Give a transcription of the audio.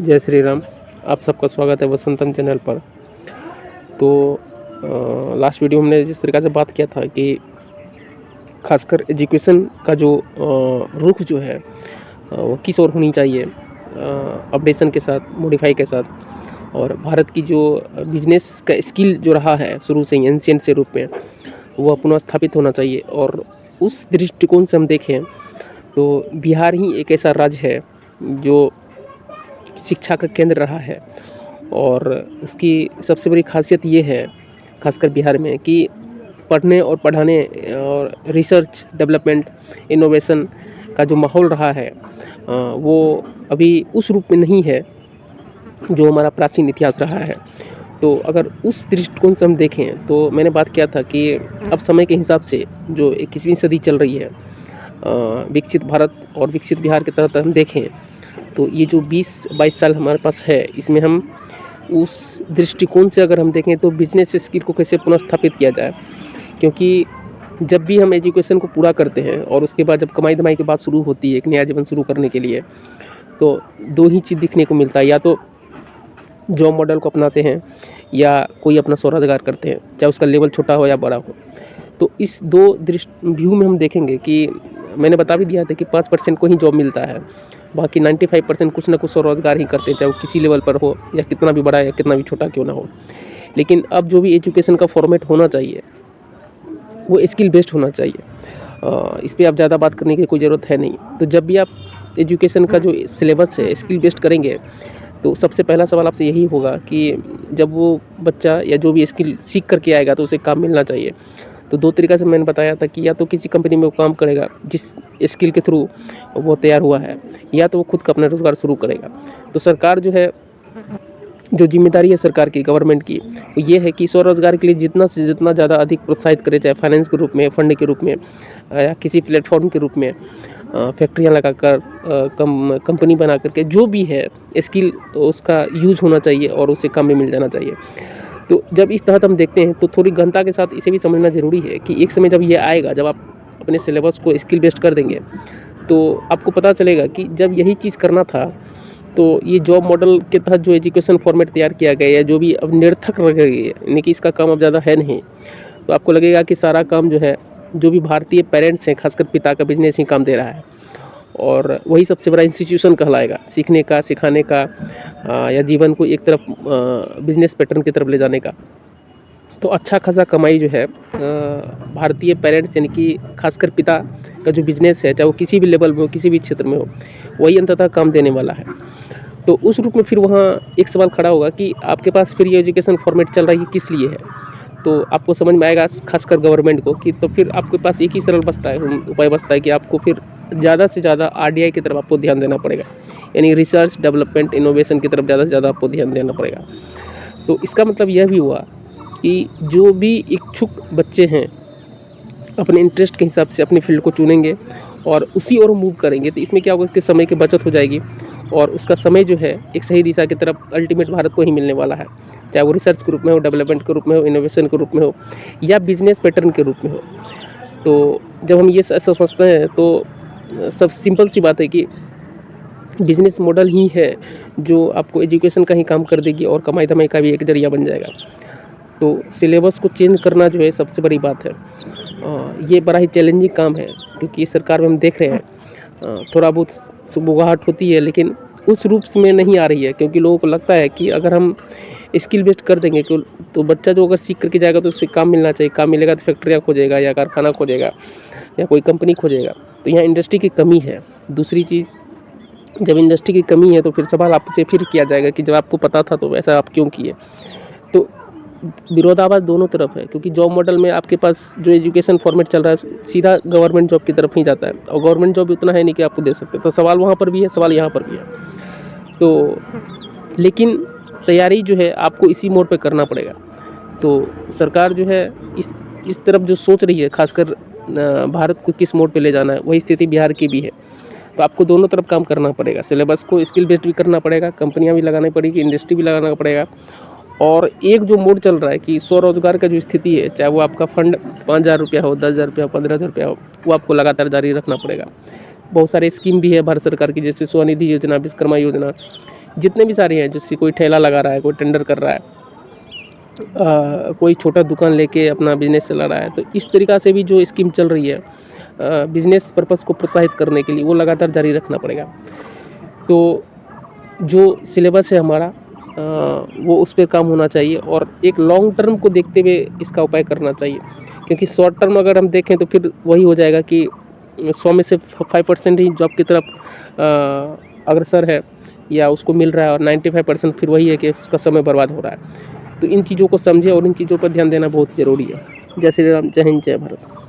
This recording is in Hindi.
जय श्री राम। आप सबका स्वागत है वसंतम चैनल पर। तो लास्ट वीडियो हमने जिस तरीक़े से बात किया था कि खासकर एजुकेशन का जो रुख जो है वो किस ओर होनी चाहिए, अपडेशन के साथ, मॉडिफाई के साथ। और भारत की जो बिजनेस का स्किल जो रहा है शुरू से ही एंशिएंट से रूप में, वो पुनः स्थापित होना चाहिए। और उस दृष्टिकोण से हम देखें तो बिहार ही एक ऐसा राज्य है जो शिक्षा का केंद्र रहा है। और उसकी सबसे बड़ी खासियत ये है खासकर बिहार में कि पढ़ने और पढ़ाने और रिसर्च डेवलपमेंट इनोवेशन का जो माहौल रहा है वो अभी उस रूप में नहीं है जो हमारा प्राचीन इतिहास रहा है। तो अगर उस दृष्टिकोण से हम देखें तो मैंने बात किया था कि अब समय के हिसाब से जो 21वीं सदी चल रही है, विकसित भारत और विकसित बिहार की तरफ हम देखें तो ये जो 20-22 साल हमारे पास है, इसमें हम उस दृष्टिकोण से अगर हम देखें तो बिजनेस स्किल को कैसे पुनः स्थापित किया जाए। क्योंकि जब भी हम एजुकेशन को पूरा करते हैं और उसके बाद जब कमाई धमाई की बात शुरू होती है एक नया जीवन शुरू करने के लिए, तो दो ही चीज़ दिखने को मिलता है, या तो जॉब मॉडल को अपनाते हैं या कोई अपना स्वरोजगार करते हैं, चाहे उसका लेवल छोटा हो या बड़ा हो। तो इस दो व्यू में हम देखेंगे कि मैंने बता भी दिया था कि 5% को ही जॉब मिलता है, बाकी 95% कुछ ना कुछ स्वरोजगार ही करते हैं, चाहे वो किसी लेवल पर हो या कितना भी बड़ा या कितना भी छोटा क्यों ना हो। लेकिन अब जो भी एजुकेशन का फॉर्मेट होना चाहिए वो स्किल बेस्ड होना चाहिए। इस पर आप ज़्यादा बात करने की कोई ज़रूरत है नहीं। तो जब भी आप एजुकेशन का जो सिलेबस है स्किल बेस्ड करेंगे तो सबसे पहला सवाल आपसे यही होगा कि जब वो बच्चा या जो भी स्किल सीख करके आएगा तो उसे काम मिलना चाहिए। तो दो तरीक़ा से मैंने बताया था कि या तो किसी कंपनी में वो काम करेगा जिस स्किल के थ्रू वो तैयार हुआ है, या तो वो खुद का अपना रोज़गार शुरू करेगा। तो सरकार जो है, जो जिम्मेदारी है सरकार की, गवर्नमेंट की, वो ये है कि स्वरोजगार के लिए जितना से जितना ज़्यादा अधिक प्रोत्साहित करे, चाहे फाइनेंस के रूप में, फंड के रूप में या किसी प्लेटफॉर्म के रूप में, फैक्ट्रियाँ लगाकर, कंपनी बना करके जो भी है स्किल तो उसका यूज़ होना चाहिए और उसे काम में मिल जाना चाहिए। तो जब इस तहत हम देखते हैं तो थोड़ी गहनता के साथ इसे भी समझना ज़रूरी है कि एक समय जब ये आएगा, जब आप अपने सिलेबस को स्किल बेस्ड कर देंगे तो आपको पता चलेगा कि जब यही चीज़ करना था तो ये जॉब मॉडल के तहत जो एजुकेशन फॉर्मेट तैयार किया गया है जो भी अब निरर्थक रह गई है, यानी कि इसका काम अब ज़्यादा है नहीं। तो आपको लगेगा कि सारा काम जो है, जो भी भारतीय पेरेंट्स हैं, खासकर पिता का बिजनेस ही काम दे रहा है और वही सबसे बड़ा इंस्टीट्यूशन कहलाएगा सीखने का, सिखाने का, या जीवन को एक तरफ बिजनेस पैटर्न की तरफ ले जाने का। तो अच्छा खासा कमाई जो है भारतीय पेरेंट्स यानी कि खासकर पिता का जो बिजनेस है, चाहे वो किसी भी लेवल में हो, किसी भी क्षेत्र में हो, वही अंततः काम देने वाला है। तो उस रूप में फिर वहाँ एक सवाल खड़ा होगा कि आपके पास फिर ये एजुकेशन फॉर्मेट चल रहा है किस लिए है। तो आपको समझ में आएगा खासकर गवर्नमेंट को कि तो फिर आपके पास एक ही सरल बचता है, उपाय बचता है कि आपको फिर ज़्यादा से ज़्यादा आरडीआई की तरफ आपको ध्यान देना पड़ेगा, यानी रिसर्च डेवलपमेंट इनोवेशन की तरफ ज़्यादा से ज़्यादा आपको ध्यान देना पड़ेगा। तो इसका मतलब यह भी हुआ कि जो भी इच्छुक बच्चे हैं अपने इंटरेस्ट के हिसाब से अपनी फील्ड को चुनेंगे और उसी ओर मूव करेंगे, तो इसमें क्या होगा, उसके समय की बचत हो जाएगी और उसका समय जो है एक सही दिशा की तरफ अल्टीमेट भारत को ही मिलने वाला है, चाहे वो रिसर्च के रूप में हो, डेवलपमेंट के रूप में हो, इनोवेशन के रूप में हो या बिजनेस पैटर्न के रूप में हो। तो जब हम ये समझते हैं तो सब सिंपल सी बात है कि बिजनेस मॉडल ही है जो आपको एजुकेशन का ही काम कर देगी और कमाई धमाई का भी एक जरिया बन जाएगा। तो सिलेबस को चेंज करना जो है सबसे बड़ी बात है। ये बड़ा ही चैलेंजिंग काम है क्योंकि सरकार में हम देख रहे हैं थोड़ा बहुत सुबुगाहट होती है, लेकिन उस रूप में नहीं आ रही है क्योंकि लोगों को लगता है कि अगर हम स्किल बेस्ड कर देंगे तो बच्चा जो अगर सीख करके जाएगा तो उससे काम मिलना चाहिए, काम मिलेगा तो फैक्ट्रियाँ खोजेगा या कारखाना खोजेगा या कोई कंपनी खोजेगा। तो यहाँ इंडस्ट्री की कमी है। दूसरी चीज़, जब इंडस्ट्री की कमी है तो फिर सवाल आपसे फिर किया जाएगा कि जब आपको पता था तो ऐसा आप क्यों किए। तो विरोधाभास दोनों तरफ है क्योंकि जॉब मॉडल में आपके पास जो एजुकेशन फॉर्मेट चल रहा है सीधा गवर्नमेंट जॉब की तरफ ही जाता है और गवर्नमेंट जॉब उतना है नहीं कि आपको दे सकते। तो सवाल वहाँ पर भी है, सवाल यहाँ पर भी है। तो लेकिन तैयारी जो है आपको इसी मोड पे करना पड़ेगा। तो सरकार जो है इस तरफ जो सोच रही है, खासकर भारत को किस मोड पे ले जाना है, वही स्थिति बिहार की भी है। तो आपको दोनों तरफ काम करना पड़ेगा, सिलेबस को स्किल बेस्ड भी करना पड़ेगा, कंपनियां भी लगानी पड़ेगी, इंडस्ट्री भी लगाना पड़ेगा। और एक जो मोड चल रहा है कि स्वरोजगार का जो स्थिति है, चाहे वो आपका फंड 5,000 रुपया हो, 10,000 रुपया हो, 15,000 रुपया हो, वो आपको लगातार जारी रखना पड़ेगा। बहुत सारे स्कीम भी है भारत सरकार की, जैसे स्वनिधि योजना, विश्वकर्मा योजना, जितने भी सारे हैं, जैसे कोई ठेला लगा रहा है, कोई टेंडर कर रहा है, कोई छोटा दुकान लेके अपना बिजनेस चला रहा है, तो इस तरीक़ा से भी जो स्कीम चल रही है बिजनेस पर्पस को प्रोत्साहित करने के लिए, वो लगातार जारी रखना पड़ेगा। तो जो सिलेबस है हमारा वो उस पर काम होना चाहिए और एक लॉन्ग टर्म को देखते हुए इसका उपाय करना चाहिए, क्योंकि शॉर्ट टर्म अगर हम देखें तो फिर वही हो जाएगा कि 100 में से 5% ही जॉब की तरफ अग्रसर है या उसको मिल रहा है, और 95% फिर वही है कि उसका समय बर्बाद हो रहा है। तो इन चीज़ों को समझें और इन चीज़ों पर ध्यान देना बहुत ज़रूरी है। जय श्री राम, जय हिंद, जय भारत।